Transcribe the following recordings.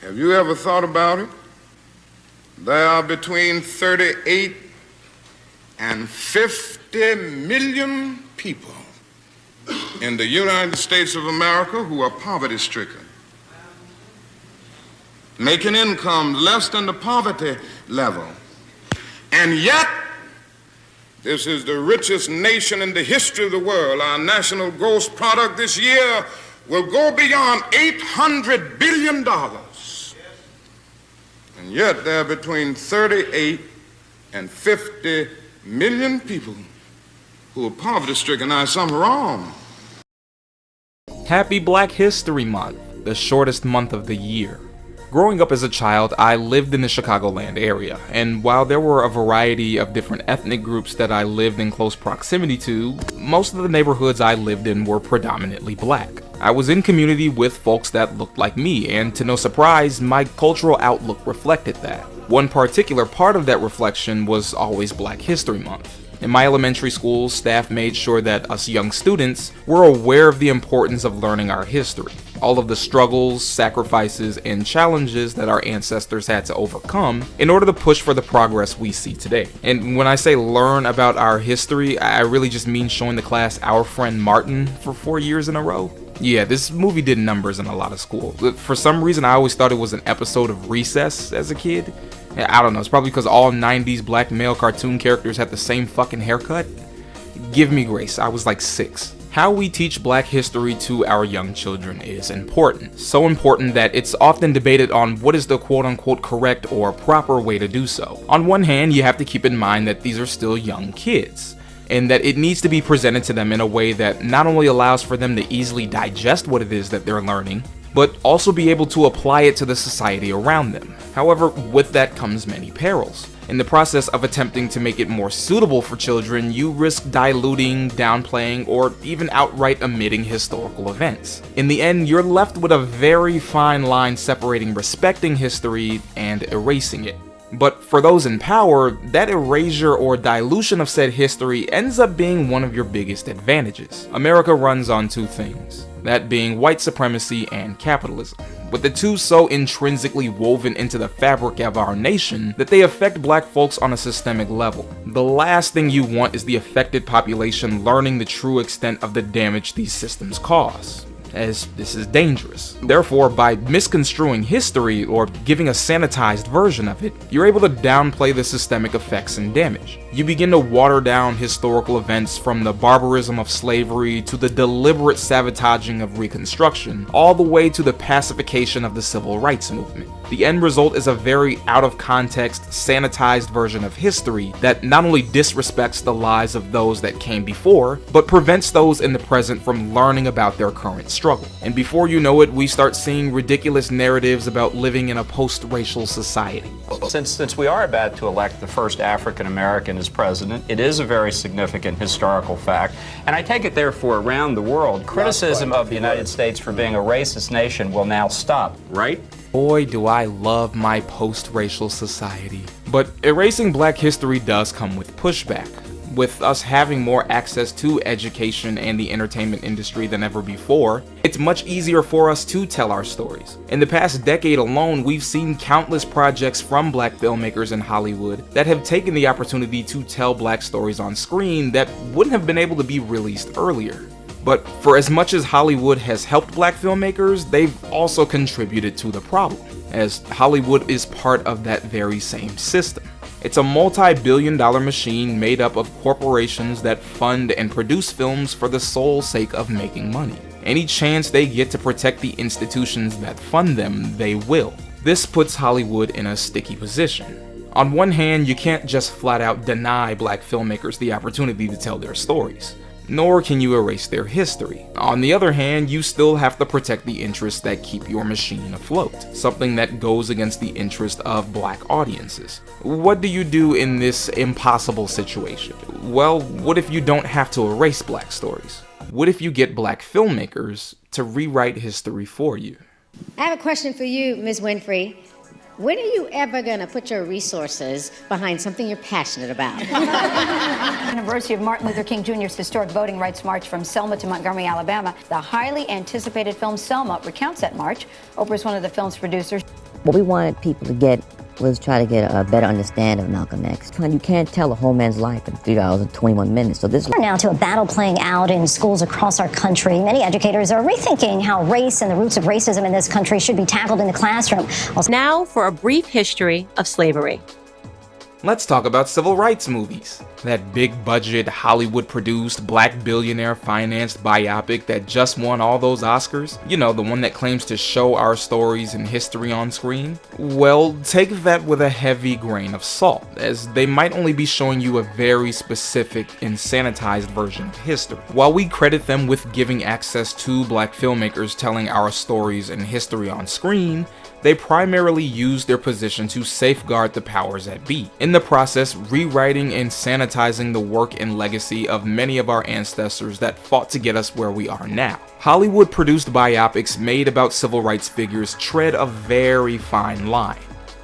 Have you ever thought about it? There are between 38 and 50 million people in the United States of America who are poverty-stricken, making income less than the poverty level. And yet, this is the richest nation in the history of the world. Our national gross product this year will go beyond $800 billion. And yet, there are between 38 and 50 million people who are poverty-stricken. Now, there's something wrong. Happy Black History Month, the shortest month of the year. Growing up as a child, I lived in the Chicagoland area, and while there were a variety of different ethnic groups that I lived in close proximity to, most of the neighborhoods I lived in were predominantly black. I was in community with folks that looked like me, and to no surprise, my cultural outlook reflected that. One particular part of that reflection was always Black History Month. In my elementary school, staff made sure that us young students were aware of the importance of learning our history, all of the struggles, sacrifices, and challenges that our ancestors had to overcome in order to push for the progress we see today. And when I say learn about our history, I really just mean showing the class Our Friend Martin for 4 years in a row. Yeah, this movie did numbers in a lot of school. For some reason, I always thought it was an episode of Recess as a kid. I don't know, it's probably because all 90s black male cartoon characters had the same fucking haircut. Give me grace, I was like 6. How we teach black history to our young children is important. So important that it's often debated on what is the quote-unquote correct or proper way to do so. On one hand, you have to keep in mind that these are still young kids, and that it needs to be presented to them in a way that not only allows for them to easily digest what it is that they're learning, but also be able to apply it to the society around them. However, with that comes many perils. In the process of attempting to make it more suitable for children, you risk diluting, downplaying, or even outright omitting historical events. In the end, you're left with a very fine line separating respecting history and erasing it. But for those in power, that erasure or dilution of said history ends up being one of your biggest advantages. America runs on two things, that being white supremacy and capitalism, with the two so intrinsically woven into the fabric of our nation that they affect black folks on a systemic level. The last thing you want is the affected population learning the true extent of the damage these systems cause, as this is dangerous. Therefore, by misconstruing history or giving a sanitized version of it, you're able to downplay the systemic effects and damage. You begin to water down historical events from the barbarism of slavery to the deliberate sabotaging of Reconstruction, all the way to the pacification of the Civil Rights Movement. The end result is a very out-of-context, sanitized version of history that not only disrespects the lives of those that came before, but prevents those in the present from learning about their current struggle. And before you know it, we start seeing ridiculous narratives about living in a post-racial society. Since we are about to elect the first African American as president, it is a very significant historical fact. And I take it, therefore, around the world, criticism of the United States for being a racist nation will now stop, right? Boy, do I love my post-racial society. But erasing black history does come with pushback. With us having more access to education and the entertainment industry than ever before, it's much easier for us to tell our stories. In the past decade alone, we've seen countless projects from black filmmakers in Hollywood that have taken the opportunity to tell black stories on screen that wouldn't have been able to be released earlier. But for as much as Hollywood has helped black filmmakers, they've also contributed to the problem, as Hollywood is part of that very same system. It's a multi-billion-dollar machine made up of corporations that fund and produce films for the sole sake of making money. Any chance they get to protect the institutions that fund them, they will. This puts Hollywood in a sticky position. On one hand, you can't just flat out deny black filmmakers the opportunity to tell their stories, nor can you erase their history. On the other hand, you still have to protect the interests that keep your machine afloat, something that goes against the interest of black audiences. What do you do in this impossible situation? Well, what if you don't have to erase black stories? What if you get black filmmakers to rewrite history for you? I have a question for you, Ms. Winfrey. When are you ever going to put your resources behind something you're passionate about? Anniversary of Martin Luther King Jr.'s historic voting rights march from Selma to Montgomery, Alabama. The highly anticipated film Selma recounts that march. Oprah's one of the film's producers. What we wanted people to get was try to get a better understanding of Malcolm X. You can't tell a whole man's life in 3 hours and 21 minutes. So this We're now to a battle playing out in schools across our country. Many educators are rethinking how race and the roots of racism in this country should be tackled in the classroom. Now for a brief history of slavery. Let's talk about civil rights movies. That big budget, Hollywood produced, black billionaire financed biopic that just won all those Oscars. You know, the one that claims to show our stories and history on screen. Well, take that with a heavy grain of salt, as they might only be showing you a very specific and sanitized version of history. While we credit them with giving access to black filmmakers telling our stories and history on screen, they primarily use their position to safeguard the powers that be, in the process rewriting and sanitizing the work and legacy of many of our ancestors that fought to get us where we are now. Hollywood-produced biopics made about civil rights figures tread a very fine line.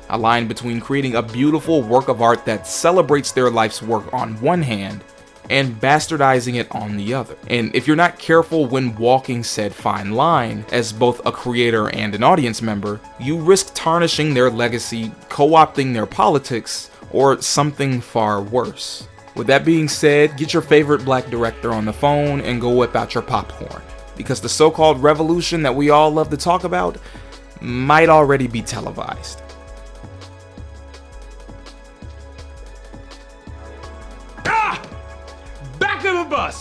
A line between creating a beautiful work of art that celebrates their life's work on one hand, and bastardizing it on the other. And if you're not careful when walking said fine line, as both a creator and an audience member, you risk tarnishing their legacy, co-opting their politics, or something far worse. With that being said, get your favorite black director on the phone and go whip out your popcorn, because the so-called revolution that we all love to talk about might already be televised.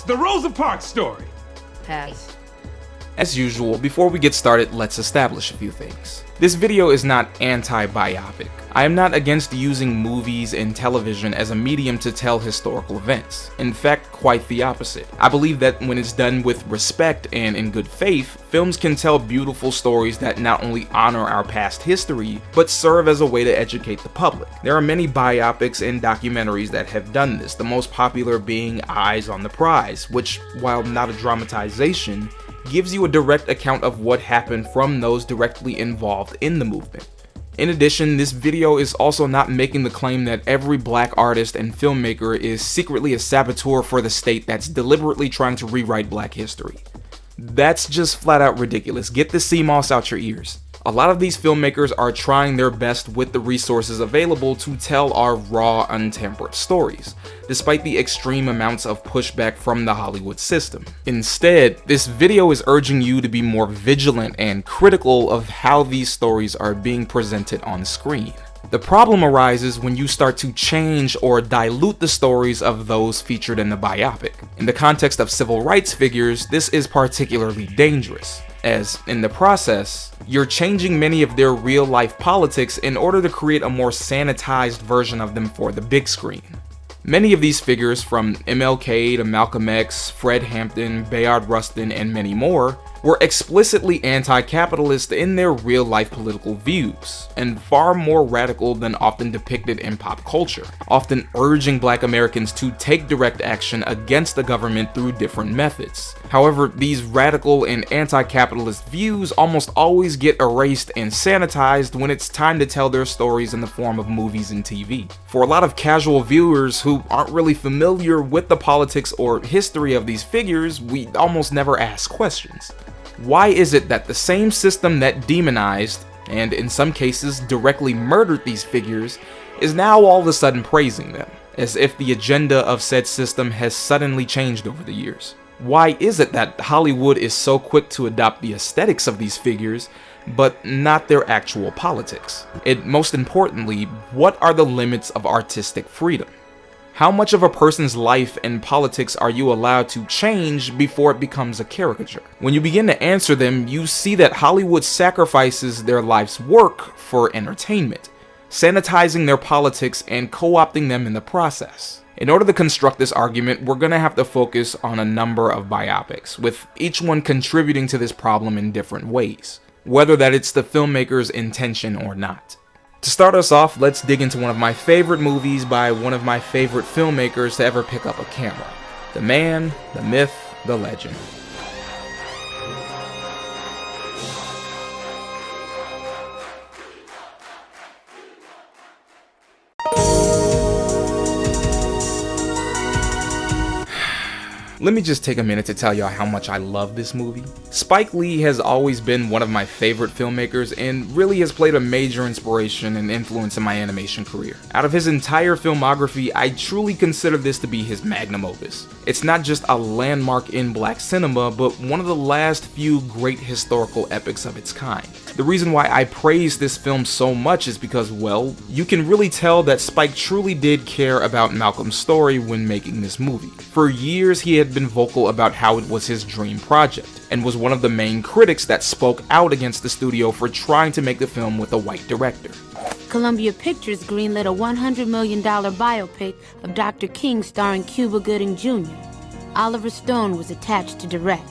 The Rosa Parks story. Pass. As usual, before we get started, let's establish a few things. This video is not anti-biopic. I am not against using movies and television as a medium to tell historical events. In fact, quite the opposite. I believe that when it's done with respect and in good faith, films can tell beautiful stories that not only honor our past history, but serve as a way to educate the public. There are many biopics and documentaries that have done this, the most popular being Eyes on the Prize, which, while not a dramatization, gives you a direct account of what happened from those directly involved in the movement. In addition, this video is also not making the claim that every black artist and filmmaker is secretly a saboteur for the state that's deliberately trying to rewrite black history. That's just flat out ridiculous. Get the sea moss out your ears. A lot of these filmmakers are trying their best with the resources available to tell our raw, untempered stories, despite the extreme amounts of pushback from the Hollywood system. Instead, this video is urging you to be more vigilant and critical of how these stories are being presented on screen. The problem arises when you start to change or dilute the stories of those featured in the biopic. In the context of civil rights figures, this is particularly dangerous, as in the process, you're changing many of their real-life politics in order to create a more sanitized version of them for the big screen. Many of these figures, from MLK to Malcolm X, Fred Hampton, Bayard Rustin, and many more, were explicitly anti-capitalist in their real-life political views, and far more radical than often depicted in pop culture, often urging black Americans to take direct action against the government through different methods. However, these radical and anti-capitalist views almost always get erased and sanitized when it's time to tell their stories in the form of movies and TV. For a lot of casual viewers who aren't really familiar with the politics or history of these figures, we almost never ask questions. Why is it that the same system that demonized, and in some cases directly murdered these figures, is now all of a sudden praising them, as if the agenda of said system has suddenly changed over the years? Why is it that Hollywood is so quick to adopt the aesthetics of these figures, but not their actual politics? And most importantly, what are the limits of artistic freedom? How much of a person's life and politics are you allowed to change before it becomes a caricature? When you begin to answer them, you see that Hollywood sacrifices their life's work for entertainment, sanitizing their politics and co-opting them in the process. In order to construct this argument, we're going to have to focus on a number of biopics, with each one contributing to this problem in different ways, whether that it's the filmmaker's intention or not. To start us off, let's dig into one of my favorite movies by one of my favorite filmmakers to ever pick up a camera. The man, the myth, the legend. Let me just take a minute to tell y'all how much I love this movie. Spike Lee has always been one of my favorite filmmakers and really has played a major inspiration and influence in my animation career. Out of his entire filmography, I truly consider this to be his magnum opus. It's not just a landmark in black cinema, but one of the last few great historical epics of its kind. The reason why I praise this film so much is because, well, you can really tell that Spike truly did care about Malcolm's story when making this movie. For years, he had been vocal about how it was his dream project, and was one of the main critics that spoke out against the studio for trying to make the film with a white director. Columbia Pictures greenlit a $100 million biopic of Dr. King starring Cuba Gooding Jr. Oliver Stone was attached to direct.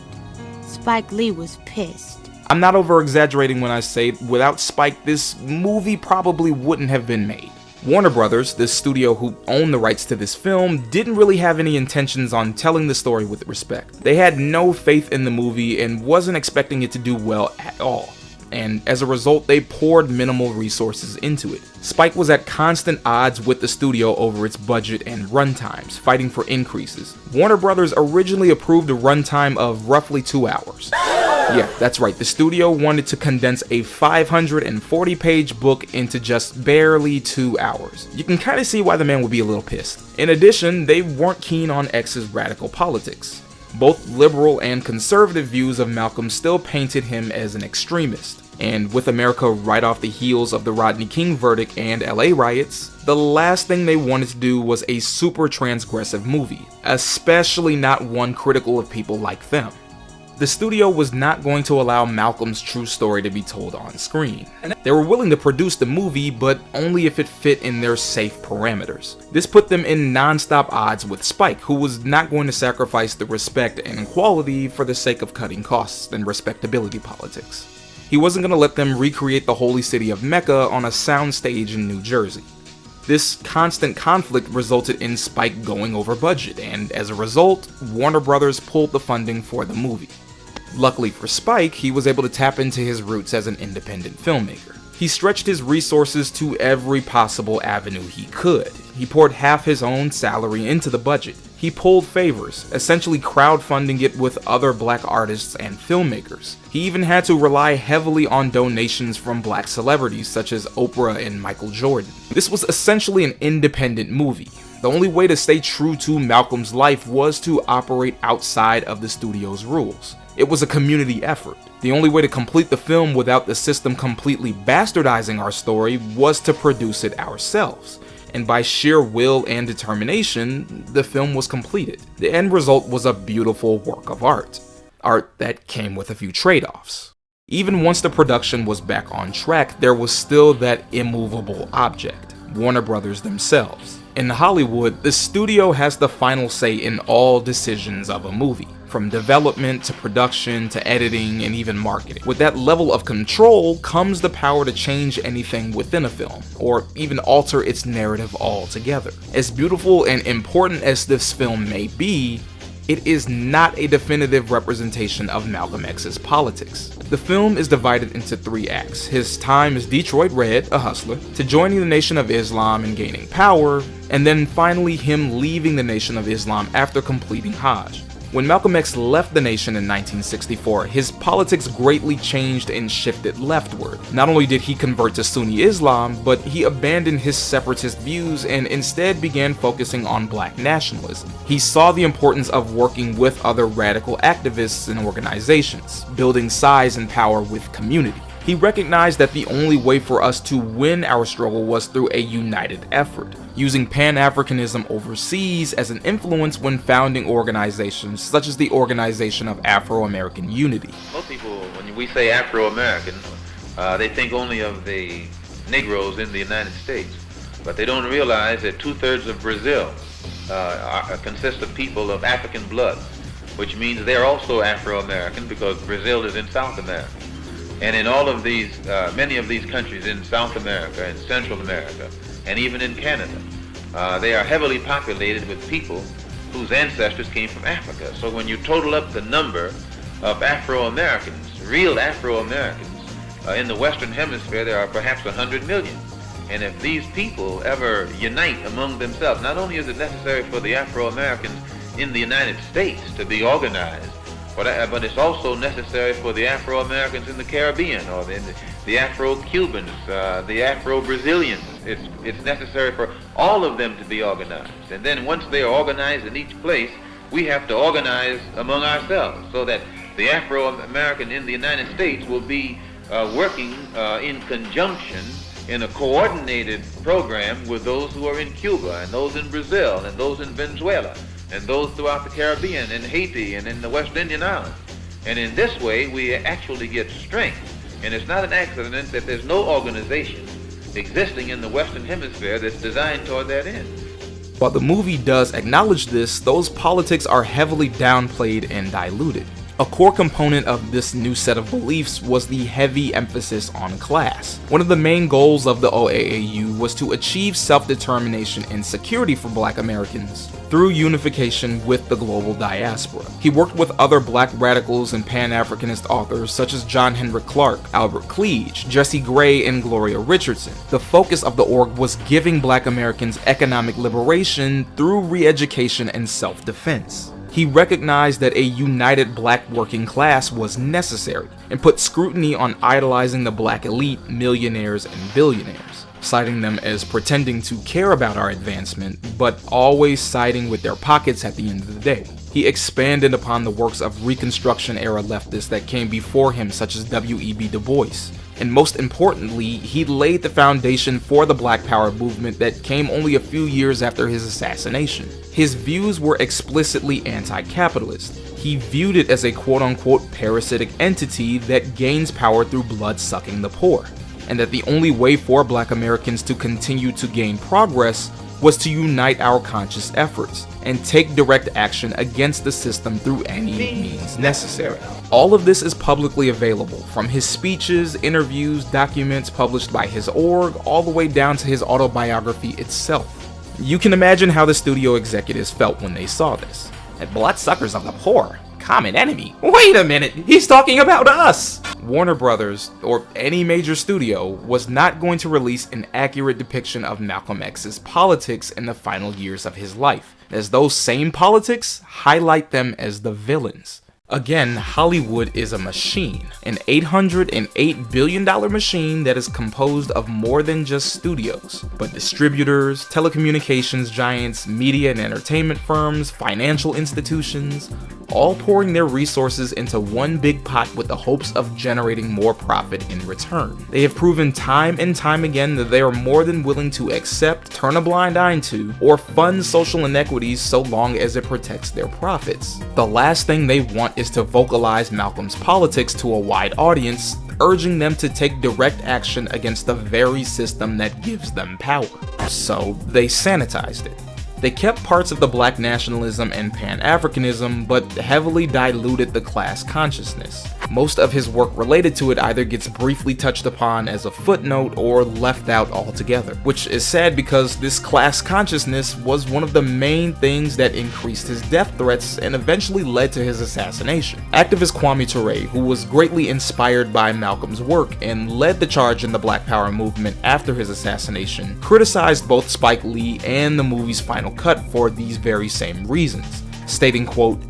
Spike Lee was pissed. I'm not over-exaggerating when I say without Spike, this movie probably wouldn't have been made. Warner Brothers, the studio who owned the rights to this film, didn't really have any intentions on telling the story with respect. They had no faith in the movie and wasn't expecting it to do well at all. And as a result, they poured minimal resources into it. Spike was at constant odds with the studio over its budget and runtimes, fighting for increases. Warner Brothers originally approved a runtime of roughly 2 hours. Yeah, that's right, the studio wanted to condense a 540-page book into just barely 2 hours. You can kinda see why the man would be a little pissed. In addition, they weren't keen on X's radical politics. Both liberal and conservative views of Malcolm still painted him as an extremist. And with America right off the heels of the Rodney King verdict and LA riots, the last thing they wanted to do was a super transgressive movie, especially not one critical of people like them. The studio was not going to allow Malcolm's true story to be told on screen. They were willing to produce the movie, but only if it fit in their safe parameters. This put them in non-stop odds with Spike, who was not going to sacrifice the respect and quality for the sake of cutting costs and respectability politics. He wasn't going to let them recreate the holy city of Mecca on a soundstage in New Jersey. This constant conflict resulted in Spike going over budget, and as a result, Warner Brothers pulled the funding for the movie. Luckily for Spike, he was able to tap into his roots as an independent filmmaker. He stretched his resources to every possible avenue he could. He poured half his own salary into the budget. He pulled favors, essentially crowdfunding it with other black artists and filmmakers. He even had to rely heavily on donations from black celebrities such as Oprah and Michael Jordan. This was essentially an independent movie. The only way to stay true to Malcolm's life was to operate outside of the studio's rules. It was a community effort. The only way to complete the film without the system completely bastardizing our story was to produce it ourselves. And by sheer will and determination, the film was completed. The end result was a beautiful work of art. Art that came with a few trade-offs. Even once the production was back on track, there was still that immovable object, Warner Brothers themselves. In Hollywood, the studio has the final say in all decisions of a movie, from development to production to editing and even marketing. With that level of control comes the power to change anything within a film, or even alter its narrative altogether. As beautiful and important as this film may be, it is not a definitive representation of Malcolm X's politics. The film is divided into 3 acts: his time as Detroit Red, a hustler, to joining the Nation of Islam and gaining power, and then finally him leaving the Nation of Islam after completing Hajj. When Malcolm X left the nation in 1964, his politics greatly changed and shifted leftward. Not only did he convert to Sunni Islam, but he abandoned his separatist views and instead began focusing on black nationalism. He saw the importance of working with other radical activists and organizations, building size and power with community. He recognized that the only way for us to win our struggle was through a united effort, using Pan-Africanism overseas as an influence when founding organizations such as the Organization of Afro-American Unity. Most people, when we say Afro-American, they think only of the Negroes in the United States, but they don't realize that 2/3 of Brazil consists of people of African blood, which means they're also Afro-American because Brazil is in South America. And in all of these, many of these countries in South America and Central America, and even in Canada, they are heavily populated with people whose ancestors came from Africa. So when you total up the number of Afro-Americans, real Afro-Americans, in the Western Hemisphere, there are perhaps 100 million. And if these people ever unite among themselves, not only is it necessary for the Afro-Americans in the United States to be organized, but it's also necessary for the Afro-Americans in the Caribbean, or the Afro-Cubans, the Afro-Brazilians. It's necessary for all of them to be organized. And then once they are organized in each place, we have to organize among ourselves so that the Afro-American in the United States will be working in conjunction in a coordinated program with those who are in Cuba, and those in Brazil, and those in Venezuela, and those throughout the Caribbean, and Haiti, and in the West Indian Islands. And in this way, we actually get strength. And it's not an accident that there's no organization existing in the Western Hemisphere that's designed toward that end. While the movie does acknowledge this, those politics are heavily downplayed and diluted. A core component of this new set of beliefs was the heavy emphasis on class. One of the main goals of the OAAU was to achieve self-determination and security for Black Americans through unification with the global diaspora. He worked with other Black radicals and Pan-Africanist authors such as John Henrik Clarke, Albert Cleage, Jesse Gray, and Gloria Richardson. The focus of the org was giving Black Americans economic liberation through re-education and self-defense. He recognized that a united Black working class was necessary and put scrutiny on idolizing the Black elite, millionaires, and billionaires, citing them as pretending to care about our advancement, but always siding with their pockets at the end of the day. He expanded upon the works of Reconstruction-era leftists that came before him, such as W.E.B. Du Bois. And most importantly, he laid the foundation for the Black Power movement that came only a few years after his assassination. His views were explicitly anti-capitalist. He viewed it as a quote-unquote parasitic entity that gains power through blood-sucking the poor, and that the only way for Black Americans to continue to gain progress was to unite our conscious efforts and take direct action against the system through any means necessary. All of this is publicly available, from his speeches, interviews, documents published by his org, all the way down to his autobiography itself. You can imagine how the studio executives felt when they saw this. And bloodsuckers of the poor? Common enemy? Wait a minute, he's talking about us! Warner Brothers, or any major studio, was not going to release an accurate depiction of Malcolm X's politics in the final years of his life, as those same politics highlight them as the villains. Again, Hollywood is a machine, an $808 billion machine that is composed of more than just studios, but distributors, telecommunications giants, media and entertainment firms, financial institutions, all pouring their resources into one big pot with the hopes of generating more profit in return. They have proven time and time again that they are more than willing to accept, turn a blind eye to, or fund social inequities so long as it protects their profits. The last thing they want is to vocalize Malcolm's politics to a wide audience, urging them to take direct action against the very system that gives them power. So they sanitized it. They kept parts of the Black nationalism and Pan-Africanism, but heavily diluted the class consciousness. Most of his work related to it either gets briefly touched upon as a footnote or left out altogether, which is sad because this class consciousness was one of the main things that increased his death threats and eventually led to his assassination. Activist Kwame Ture, who was greatly inspired by Malcolm's work and led the charge in the Black Power movement after his assassination, criticized both Spike Lee and the movie's final cut for these very same reasons, stating, quote,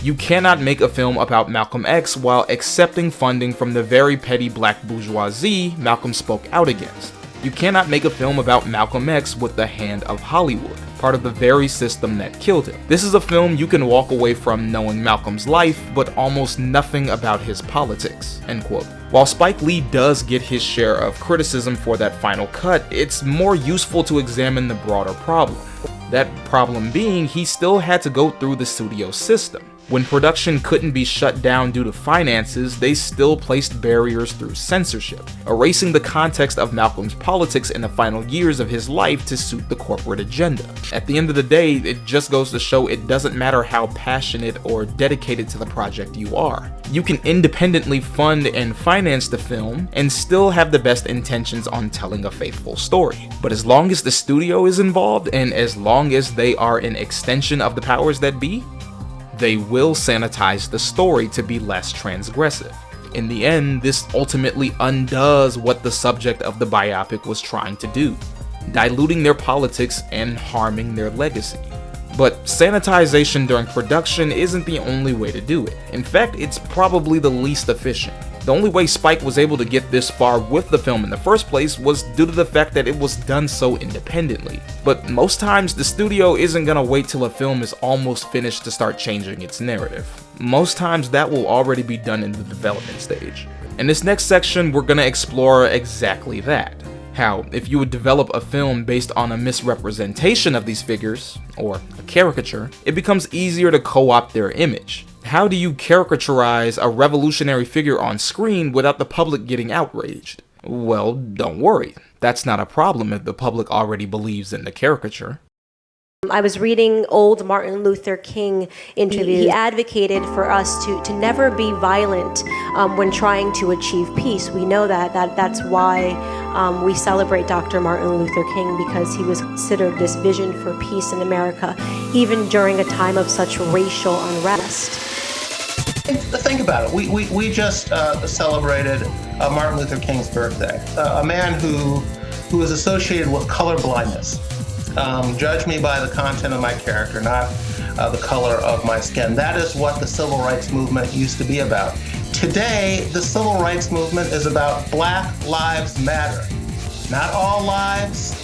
"You cannot make a film about Malcolm X while accepting funding from the very petty Black bourgeoisie Malcolm spoke out against. You cannot make a film about Malcolm X with the hand of Hollywood, part of the very system that killed him. This is a film you can walk away from knowing Malcolm's life, but almost nothing about his politics," end quote. While Spike Lee does get his share of criticism for that final cut, it's more useful to examine the broader problem. That problem being, he still had to go through the studio system. When production couldn't be shut down due to finances, they still placed barriers through censorship, erasing the context of Malcolm's politics in the final years of his life to suit the corporate agenda. At the end of the day, it just goes to show it doesn't matter how passionate or dedicated to the project you are. You can independently fund and finance the film and still have the best intentions on telling a faithful story. But as long as the studio is involved and as long as they are an extension of the powers that be, they will sanitize the story to be less transgressive. In the end, this ultimately undoes what the subject of the biopic was trying to do, diluting their politics and harming their legacy. But sanitization during production isn't the only way to do it. In fact, it's probably the least efficient. The only way Spike was able to get this far with the film in the first place was due to the fact that it was done so independently. But most times, the studio isn't gonna wait till a film is almost finished to start changing its narrative. Most times, that will already be done in the development stage. In this next section, we're gonna explore exactly that. How, if you would develop a film based on a misrepresentation of these figures, or a caricature, it becomes easier to co-opt their image. How do you caricaturize a revolutionary figure on screen without the public getting outraged? Well, don't worry. That's not a problem if the public already believes in the caricature. I was reading old Martin Luther King interviews. He advocated for us to never be violent when trying to achieve peace. We know that's why we celebrate Dr. Martin Luther King, because he was considered this vision for peace in America, even during a time of such racial unrest. Think about it. We just celebrated Martin Luther King's birthday. A man who is associated with color blindness. Judge me by the content of my character, not the color of my skin. That is what the civil rights movement used to be about. Today, the civil rights movement is about Black Lives Matter. Not all lives,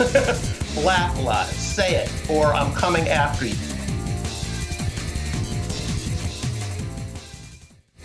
Black lives. Say it, or I'm coming after you.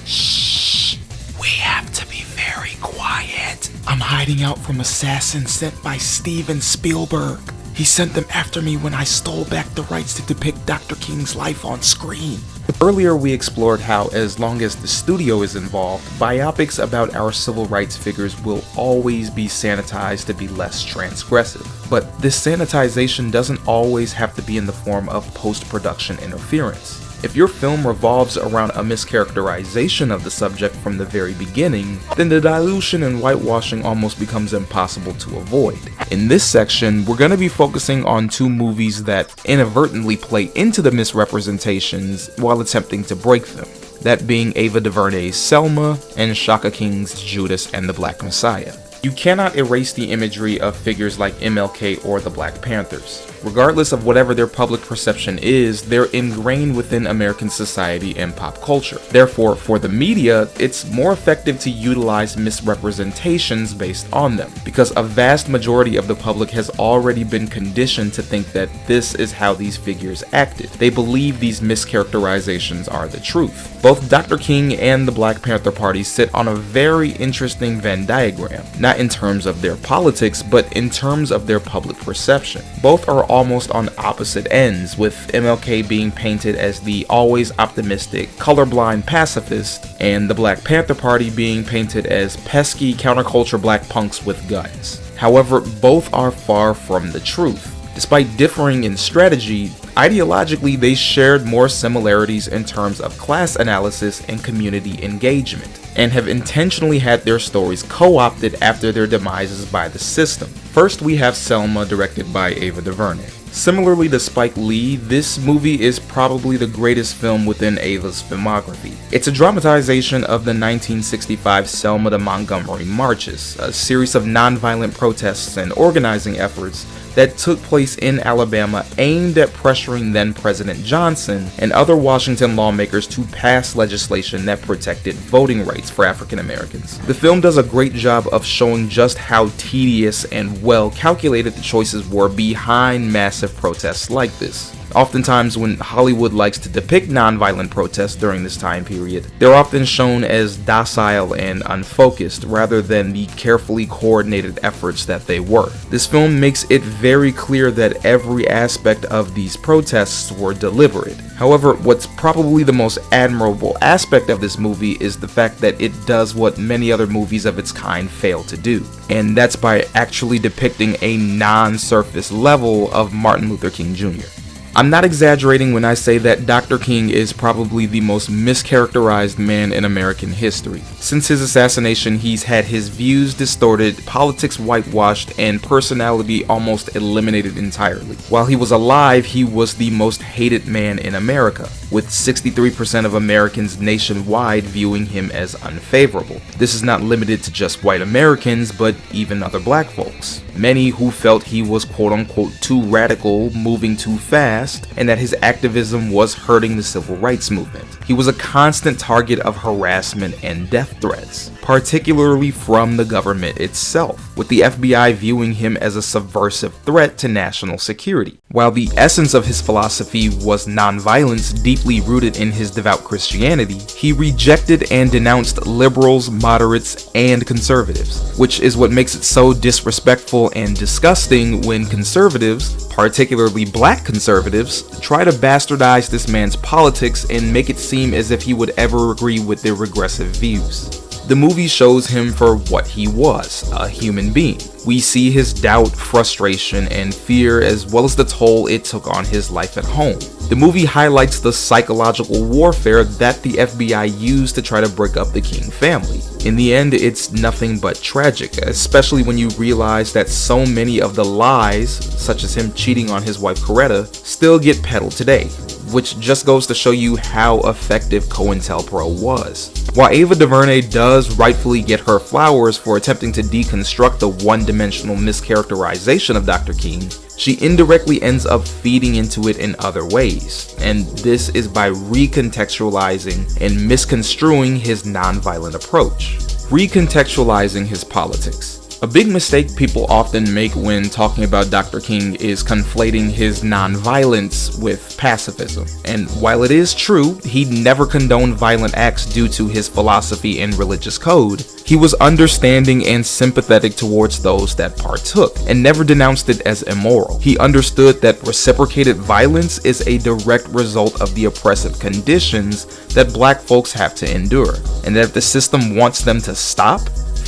Shh, we have to be very quiet. I'm hiding out from assassins sent by Steven Spielberg. He sent them after me when I stole back the rights to depict Dr. King's life on screen. Earlier we explored how, as long as the studio is involved, biopics about our civil rights figures will always be sanitized to be less transgressive. But this sanitization doesn't always have to be in the form of post-production interference. If your film revolves around a mischaracterization of the subject from the very beginning, then the dilution and whitewashing almost becomes impossible to avoid. In this section, we're going to be focusing on two movies that inadvertently play into the misrepresentations while attempting to break them. That being Ava DuVernay's Selma and Shaka King's Judas and the Black Messiah. You cannot erase the imagery of figures like MLK or the Black Panthers. Regardless of whatever their public perception is, they're ingrained within American society and pop culture. Therefore, for the media, it's more effective to utilize misrepresentations based on them, because a vast majority of the public has already been conditioned to think that this is how these figures acted. They believe these mischaracterizations are the truth. Both Dr. King and the Black Panther Party sit on a very interesting Venn diagram, not in terms of their politics, but in terms of their public perception. Both are almost on opposite ends, with MLK being painted as the always optimistic, colorblind pacifist, and the Black Panther Party being painted as pesky counterculture black punks with guns. However, both are far from the truth. Despite differing in strategy, ideologically they shared more similarities in terms of class analysis and community engagement, and have intentionally had their stories co-opted after their demises by the system. First, we have Selma, directed by Ava DuVernay. Similarly to Spike Lee, this movie is probably the greatest film within Ava's filmography. It's a dramatization of the 1965 Selma to Montgomery marches, a series of nonviolent protests and organizing efforts that took place in Alabama aimed at pressuring then-President Johnson and other Washington lawmakers to pass legislation that protected voting rights for African Americans. The film does a great job of showing just how tedious and well calculated the choices were behind massive protests like this. Oftentimes, when Hollywood likes to depict nonviolent protests during this time period, they're often shown as docile and unfocused rather than the carefully coordinated efforts that they were. This film makes it very clear that every aspect of these protests were deliberate. However, what's probably the most admirable aspect of this movie is the fact that it does what many other movies of its kind fail to do, and that's by actually depicting a non-surface level of Martin Luther King Jr. I'm not exaggerating when I say that Dr. King is probably the most mischaracterized man in American history. Since his assassination, he's had his views distorted, politics whitewashed, and personality almost eliminated entirely. While he was alive, he was the most hated man in America, with 63% of Americans nationwide viewing him as unfavorable. This is not limited to just white Americans, but even other black folks. Many who felt he was quote-unquote too radical, moving too fast, past and that his activism was hurting the civil rights movement. He was a constant target of harassment and death threats, particularly from the government itself, with the FBI viewing him as a subversive threat to national security. While the essence of his philosophy was nonviolence deeply rooted in his devout Christianity, he rejected and denounced liberals, moderates, and conservatives, which is what makes it so disrespectful and disgusting when conservatives, particularly black conservatives, try to bastardize this man's politics and make it seem as if he would ever agree with their regressive views. The movie shows him for what he was, a human being. We see his doubt, frustration, and fear, as well as the toll it took on his life at home. The movie highlights the psychological warfare that the FBI used to try to break up the King family. In the end, it's nothing but tragic, especially when you realize that so many of the lies, such as him cheating on his wife Coretta, still get peddled today, which just goes to show you how effective COINTELPRO was. While Ava DuVernay does rightfully get her flowers for attempting to deconstruct the one-dimensional mischaracterization of Dr. King, she indirectly ends up feeding into it in other ways, and this is by recontextualizing and misconstruing his nonviolent approach. Recontextualizing his politics. A big mistake people often make when talking about Dr. King is conflating his nonviolence with pacifism. And while it is true, he never condoned violent acts due to his philosophy and religious code, he was understanding and sympathetic towards those that partook, and never denounced it as immoral. He understood that reciprocated violence is a direct result of the oppressive conditions that black folks have to endure, and that if the system wants them to stop,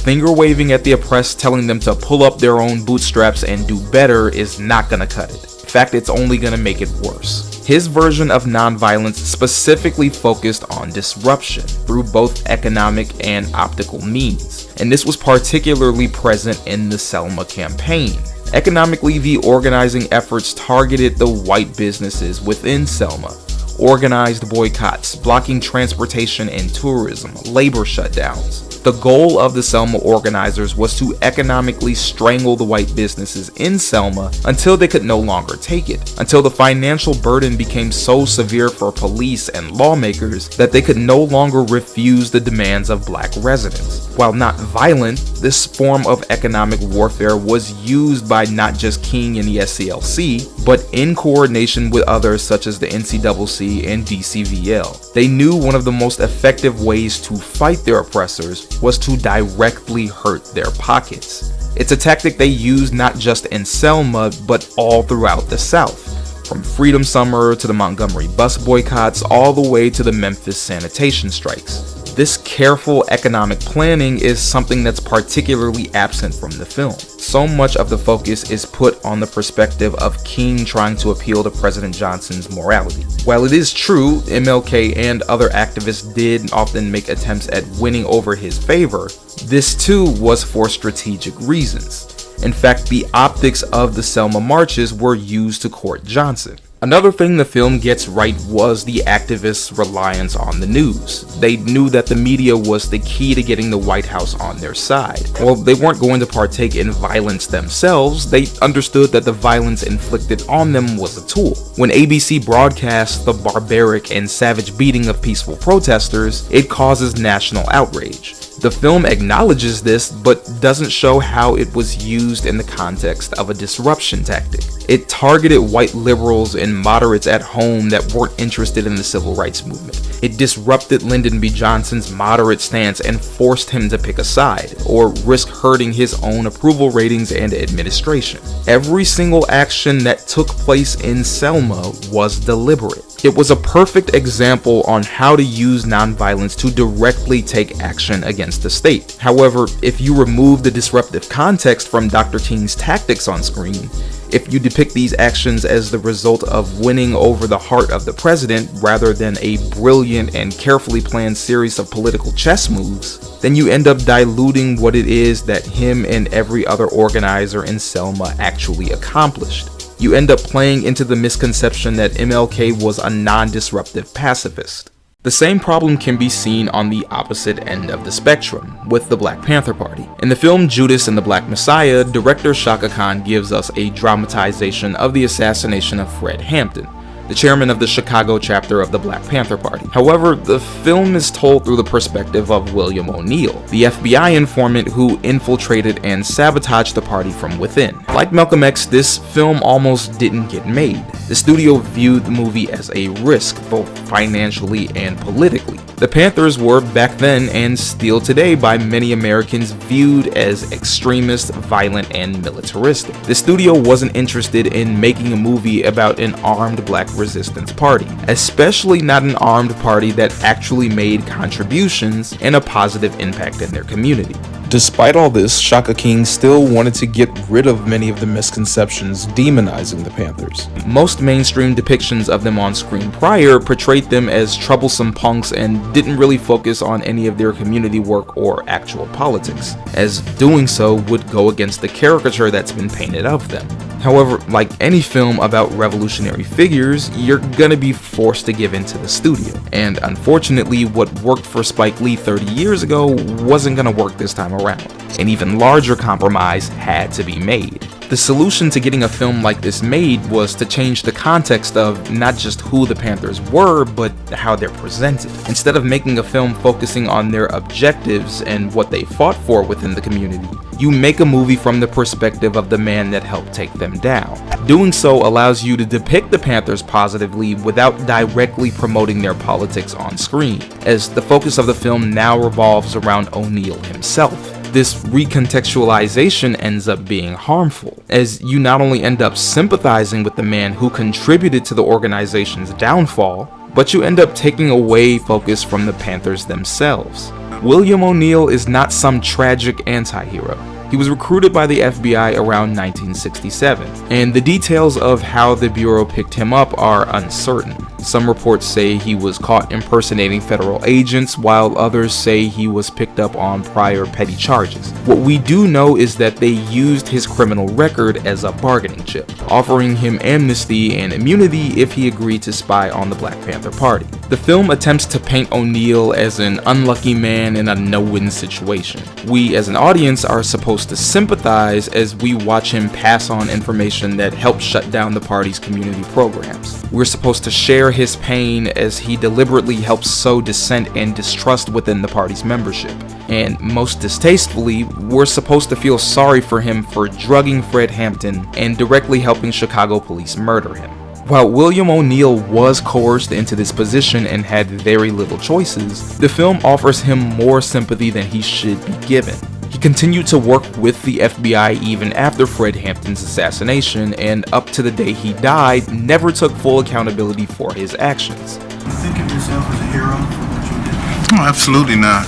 finger waving at the oppressed, telling them to pull up their own bootstraps and do better is not gonna cut it. In fact, it's only gonna make it worse. His version of nonviolence specifically focused on disruption through both economic and optical means, and this was particularly present in the Selma campaign. Economically, the organizing efforts targeted the white businesses within Selma. Organized boycotts, blocking transportation and tourism, labor shutdowns. The goal of the Selma organizers was to economically strangle the white businesses in Selma until they could no longer take it, until the financial burden became so severe for police and lawmakers that they could no longer refuse the demands of black residents. While not violent, this form of economic warfare was used by not just King and the SCLC, but in coordination with others such as the NCCC and DCVL. They knew one of the most effective ways to fight their oppressors was to directly hurt their pockets. It's a tactic they used not just in Selma, but all throughout the South. From Freedom Summer to the Montgomery bus boycotts, all the way to the Memphis sanitation strikes. This careful economic planning is something that's particularly absent from the film. So much of the focus is put on the perspective of King trying to appeal to President Johnson's morality. While it is true, MLK and other activists did often make attempts at winning over his favor, this too was for strategic reasons. In fact, the optics of the Selma marches were used to court Johnson. Another thing the film gets right was the activists' reliance on the news. They knew that the media was the key to getting the White House on their side. While they weren't going to partake in violence themselves, they understood that the violence inflicted on them was a tool. When ABC broadcasts the barbaric and savage beating of peaceful protesters, it causes national outrage. The film acknowledges this, but doesn't show how it was used in the context of a disruption tactic. It targeted white liberals and moderates at home that weren't interested in the civil rights movement. It disrupted Lyndon B. Johnson's moderate stance and forced him to pick a side, or risk hurting his own approval ratings and administration. Every single action that took place in Selma was deliberate. It was a perfect example on how to use nonviolence to directly take action against the state. However, if you remove the disruptive context from Dr. King's tactics on screen, if you depict these actions as the result of winning over the heart of the president rather than a brilliant and carefully planned series of political chess moves, then you end up diluting what it is that him and every other organizer in Selma actually accomplished. You end up playing into the misconception that MLK was a non-disruptive pacifist. The same problem can be seen on the opposite end of the spectrum, with the Black Panther Party. In the film Judas and the Black Messiah, director Shaka Khan gives us a dramatization of the assassination of Fred Hampton, the chairman of the Chicago chapter of the Black Panther Party. However, the film is told through the perspective of William O'Neill, the FBI informant who infiltrated and sabotaged the party from within. Like Malcolm X, this film almost didn't get made. The studio viewed the movie as a risk, both financially and politically. The Panthers were back then, and still today by many Americans, viewed as extremist, violent, and militaristic. The studio wasn't interested in making a movie about an armed black resistance party, especially not an armed party that actually made contributions and a positive impact in their community. Despite all this, Shaka King still wanted to get rid of many of the misconceptions demonizing the Panthers. Most mainstream depictions of them on screen prior portrayed them as troublesome punks and didn't really focus on any of their community work or actual politics, as doing so would go against the caricature that's been painted of them. However, like any film about revolutionary figures, you're gonna be forced to give in to the studio. And unfortunately, what worked for Spike Lee 30 years ago wasn't gonna work this time around. An even larger compromise had to be made. The solution to getting a film like this made was to change the context of not just who the Panthers were, but how they're presented. Instead of making a film focusing on their objectives and what they fought for within the community, you make a movie from the perspective of the man that helped take them down. Doing so allows you to depict the Panthers positively without directly promoting their politics on screen, as the focus of the film now revolves around O'Neill himself. This recontextualization ends up being harmful, as you not only end up sympathizing with the man who contributed to the organization's downfall, but you end up taking away focus from the Panthers themselves. William O'Neill is not some tragic anti-hero. He was recruited by the FBI around 1967, and the details of how the Bureau picked him up are uncertain. Some reports say he was caught impersonating federal agents, while others say he was picked up on prior petty charges. What we do know is that they used his criminal record as a bargaining chip, offering him amnesty and immunity if he agreed to spy on the Black Panther Party. The film attempts to paint O'Neill as an unlucky man in a no-win situation. We as an audience are supposed to sympathize as we watch him pass on information that helped shut down the party's community programs. We're supposed to share his pain as he deliberately helps sow dissent and distrust within the party's membership. And most distastefully, we're supposed to feel sorry for him for drugging Fred Hampton and directly helping Chicago police murder him. While William O'Neill was coerced into this position and had very little choices, the film offers him more sympathy than he should be given. He continued to work with the FBI even after Fred Hampton's assassination, and up to the day he died, never took full accountability for his actions. Do you think of yourself as a hero for what you did? Oh, absolutely not.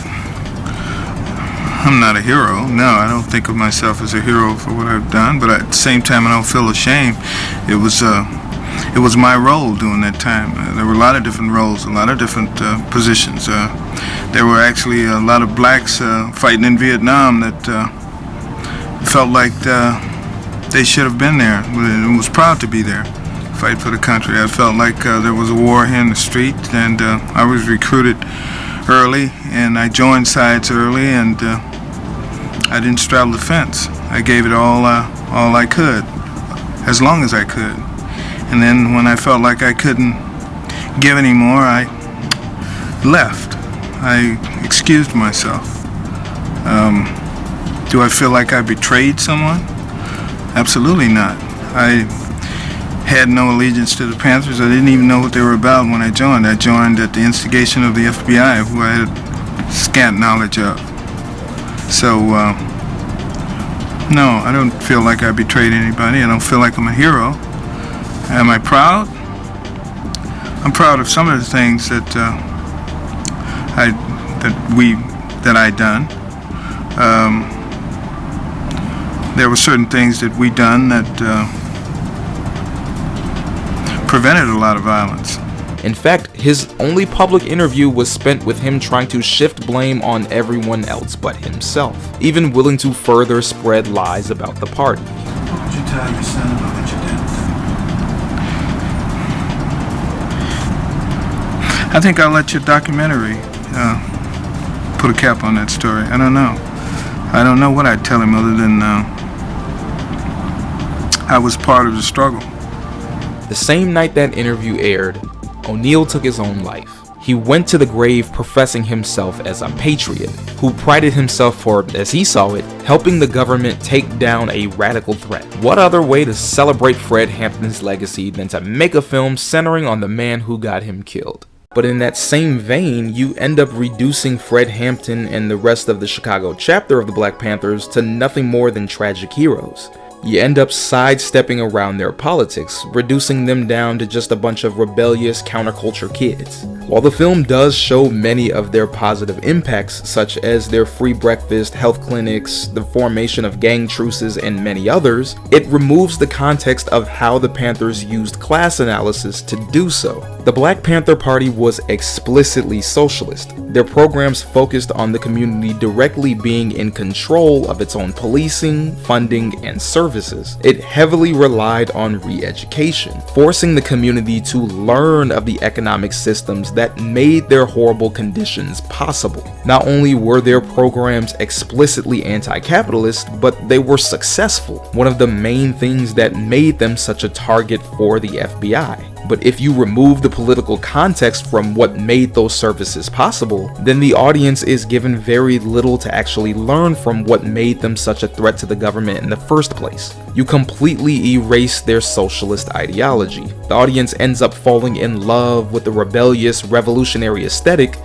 I'm not a hero. No, I don't think of myself as a hero for what I've done, but at the same time I don't feel ashamed. It was my role during that time. There were a lot of different roles, a lot of different positions. There were actually a lot of blacks fighting in Vietnam that felt like they should have been there and was proud to be there, fight for the country. I felt like there was a war here in the street, and I was recruited early, and I joined sides early, and I didn't straddle the fence. I gave it all I could, as long as I could. And then when I felt like I couldn't give anymore, I left. I excused myself. Do I feel like I betrayed someone? Absolutely not. I had no allegiance to the Panthers. I didn't even know what they were about when I joined. I joined at the instigation of the FBI, who I had scant knowledge of. So, no, I don't feel like I betrayed anybody. I don't feel like I'm a hero. Am I proud? I'm proud of some of the things that I done. There were certain things that we done that prevented a lot of violence. In fact, his only public interview was spent with him trying to shift blame on everyone else but himself, even willing to further spread lies about the party. What would you tell your son about what you did? I think I'll let your documentary put a cap on that story. I don't know. I don't know what I'd tell him other than I was part of the struggle. The same night that interview aired, O'Neill took his own life. He went to the grave professing himself as a patriot, who prided himself for, as he saw it, helping the government take down a radical threat. What other way to celebrate Fred Hampton's legacy than to make a film centering on the man who got him killed? But in that same vein, you end up reducing Fred Hampton and the rest of the Chicago chapter of the Black Panthers to nothing more than tragic heroes. You end up sidestepping around their politics, reducing them down to just a bunch of rebellious counterculture kids. While the film does show many of their positive impacts, such as their free breakfast, health clinics, the formation of gang truces, and many others, it removes the context of how the Panthers used class analysis to do so. The Black Panther Party was explicitly socialist. Their programs focused on the community directly being in control of its own policing, funding, and services. It heavily relied on re-education, forcing the community to learn of the economic systems that made their horrible conditions possible. Not only were their programs explicitly anti-capitalist, but they were successful, one of the main things that made them such a target for the FBI. But if you remove the political context from what made those services possible, then the audience is given very little to actually learn from what made them such a threat to the government in the first place. You completely erase their socialist ideology. The audience ends up falling in love with the rebellious, revolutionary aesthetic,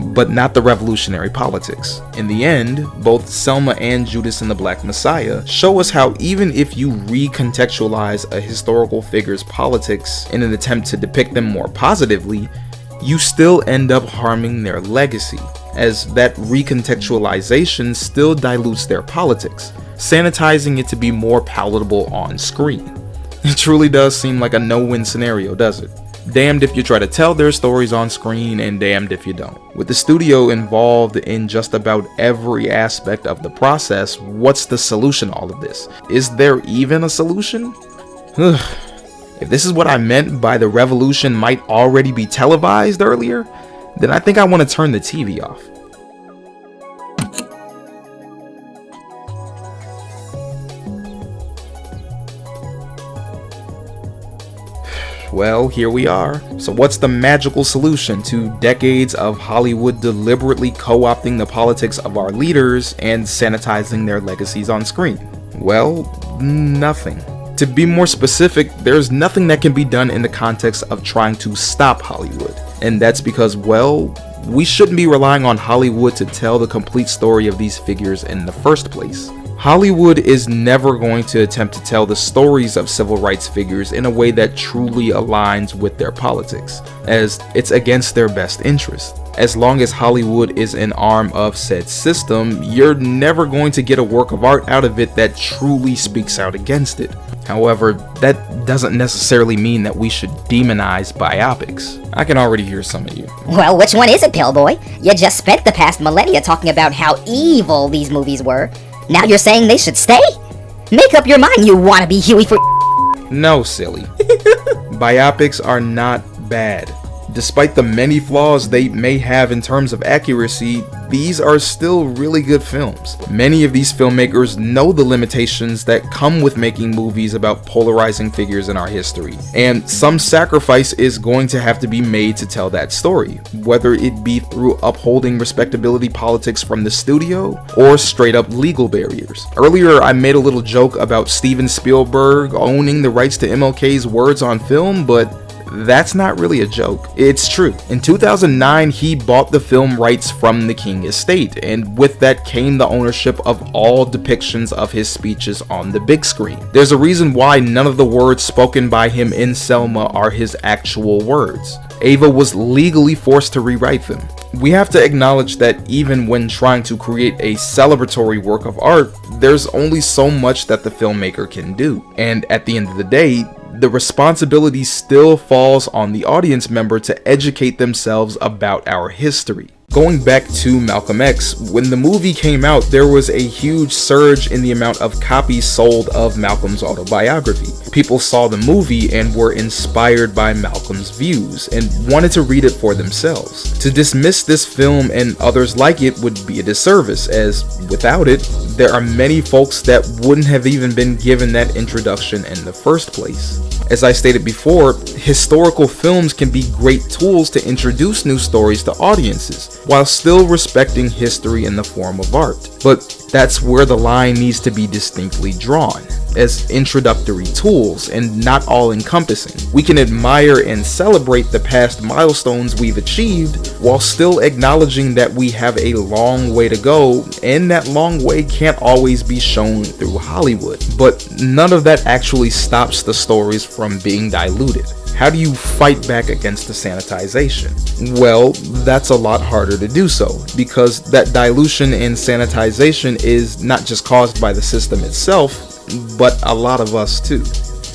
but not the revolutionary politics. In the end, both Selma and Judas and the Black Messiah show us how even if you recontextualize a historical figure's politics in an attempt to depict them more positively, you still end up harming their legacy, as that recontextualization still dilutes their politics, sanitizing it to be more palatable on screen. It truly does seem like a no-win scenario, does it? Damned if you try to tell their stories on screen, and damned if you don't. With the studio involved in just about every aspect of the process, what's the solution to all of this? Is there even a solution? If this is what I meant by the revolution might already be televised earlier, then I think I want to turn the TV off. Well, here we are. So what's the magical solution to decades of Hollywood deliberately co-opting the politics of our leaders and sanitizing their legacies on screen? Well, nothing. To be more specific, there's nothing that can be done in the context of trying to stop Hollywood. And that's because, well, we shouldn't be relying on Hollywood to tell the complete story of these figures in the first place. Hollywood is never going to attempt to tell the stories of civil rights figures in a way that truly aligns with their politics, as it's against their best interest. As long as Hollywood is an arm of said system, you're never going to get a work of art out of it that truly speaks out against it. However, that doesn't necessarily mean that we should demonize biopics. I can already hear some of you. Well, which one is it, Pillboy? You just spent the past millennia talking about how evil these movies were. Now you're saying they should stay? Make up your mind, you wannabe Huey for. No, silly. Biopics are not bad. Despite the many flaws they may have in terms of accuracy, these are still really good films. Many of these filmmakers know the limitations that come with making movies about polarizing figures in our history, and some sacrifice is going to have to be made to tell that story, whether it be through upholding respectability politics from the studio or straight up legal barriers. Earlier, I made a little joke about Steven Spielberg owning the rights to MLK's words on film, but that's not really a joke. It's true. In 2009, he bought the film rights from the King estate, and with that came the ownership of all depictions of his speeches on the big screen. There's a reason why none of the words spoken by him in Selma are his actual words. Ava was legally forced to rewrite them. We have to acknowledge that even when trying to create a celebratory work of art, there's only so much that the filmmaker can do. And at the end of the day, the responsibility still falls on the audience member to educate themselves about our history. Going back to Malcolm X, when the movie came out, there was a huge surge in the amount of copies sold of Malcolm's autobiography. People saw the movie and were inspired by Malcolm's views and wanted to read it for themselves. To dismiss this film and others like it would be a disservice, as without it, there are many folks that wouldn't have even been given that introduction in the first place. As I stated before, historical films can be great tools to introduce new stories to audiences, while still respecting history in the form of art. But that's where the line needs to be distinctly drawn, as introductory tools and not all-encompassing. We can admire and celebrate the past milestones we've achieved, while still acknowledging that we have a long way to go, and that long way can't always be shown through Hollywood. But none of that actually stops the stories from being diluted. How do you fight back against the sanitization? Well, that's a lot harder to do so, because that dilution and sanitization is not just caused by the system itself, but a lot of us too.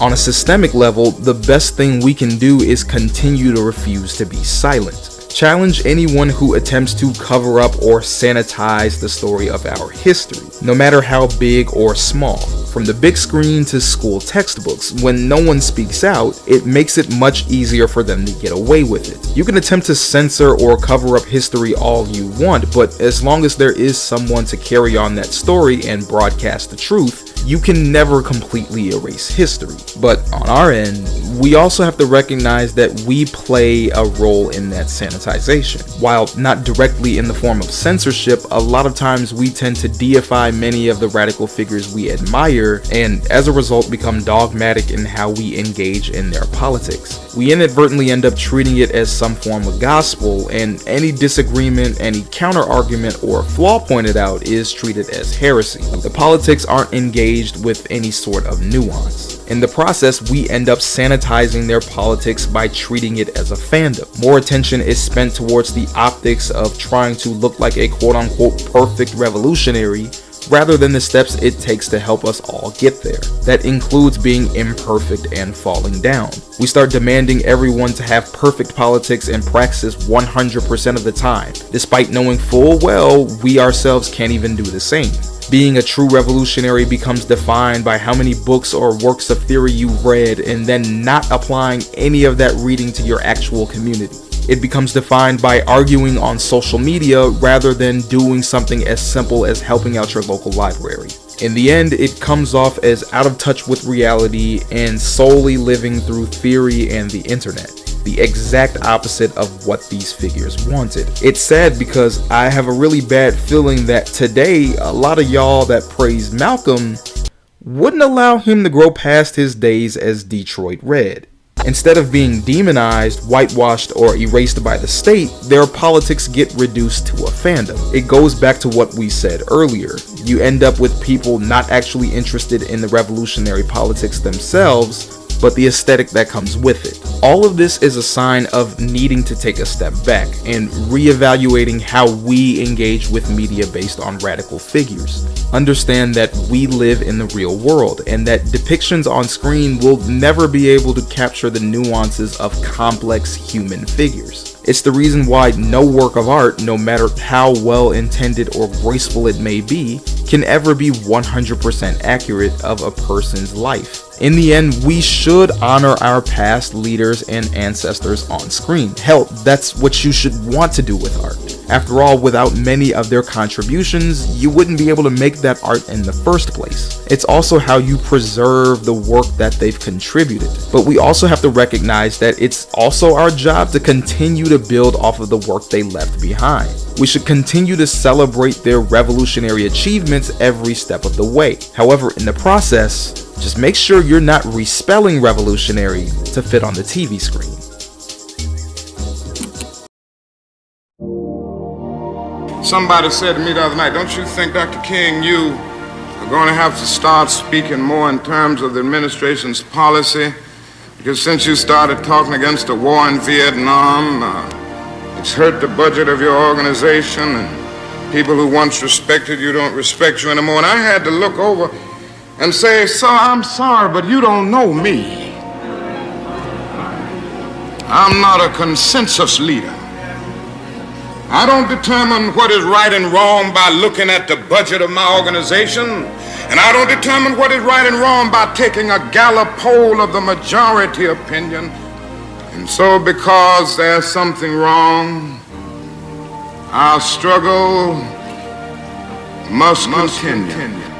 On a systemic level, the best thing we can do is continue to refuse to be silent. Challenge anyone who attempts to cover up or sanitize the story of our history, no matter how big or small. From the big screen to school textbooks, when no one speaks out, it makes it much easier for them to get away with it. You can attempt to censor or cover up history all you want, but as long as there is someone to carry on that story and broadcast the truth, you can never completely erase history. But on our end, we also have to recognize that we play a role in that sanitization. While not directly in the form of censorship, a lot of times we tend to deify many of the radical figures we admire, and as a result become dogmatic in how we engage in their politics. We inadvertently end up treating it as some form of gospel, and any disagreement, any counter-argument, or flaw pointed out is treated as heresy. The politics aren't engaged with any sort of nuance. In the process, we end up sanitizing their politics by treating it as a fandom. More attention is spent towards the optics of trying to look like a quote-unquote perfect revolutionary, rather than the steps it takes to help us all get there. That includes being imperfect and falling down. We start demanding everyone to have perfect politics and praxis 100% of the time, despite knowing full well we ourselves can't even do the same. Being a true revolutionary becomes defined by how many books or works of theory you've read and then not applying any of that reading to your actual community. It becomes defined by arguing on social media rather than doing something as simple as helping out your local library. In the end, it comes off as out of touch with reality and solely living through theory and the internet. The exact opposite of what these figures wanted. It's sad because I have a really bad feeling that today, a lot of y'all that praise Malcolm wouldn't allow him to grow past his days as Detroit Red. Instead of being demonized, whitewashed, or erased by the state, their politics get reduced to a fandom. It goes back to what we said earlier. You end up with people not actually interested in the revolutionary politics themselves, but the aesthetic that comes with it. All of this is a sign of needing to take a step back and reevaluating how we engage with media based on radical figures. Understand that we live in the real world and that depictions on screen will never be able to capture the nuances of complex human figures. It's the reason why no work of art, no matter how well intended or graceful it may be, can ever be 100% accurate of a person's life. In the end, we should honor our past leaders and ancestors on screen. Hell, that's what you should want to do with art. After all, without many of their contributions, you wouldn't be able to make that art in the first place. It's also how you preserve the work that they've contributed. But we also have to recognize that it's also our job to continue to build off of the work they left behind. We should continue to celebrate their revolutionary achievements every step of the way. However, in the process, just make sure you're not respelling revolutionary to fit on the TV screen. Somebody said to me the other night, don't you think, Dr. King, you are going to have to start speaking more in terms of the administration's policy? Because since you started talking against the war in Vietnam, it's hurt the budget of your organization, and people who once respected you don't respect you anymore. And I had to look over and say, sir, I'm sorry, but you don't know me. I'm not a consensus leader. I don't determine what is right and wrong by looking at the budget of my organization, and I don't determine what is right and wrong by taking a Gallup poll of the majority opinion. And so, because there's something wrong, our struggle must continue.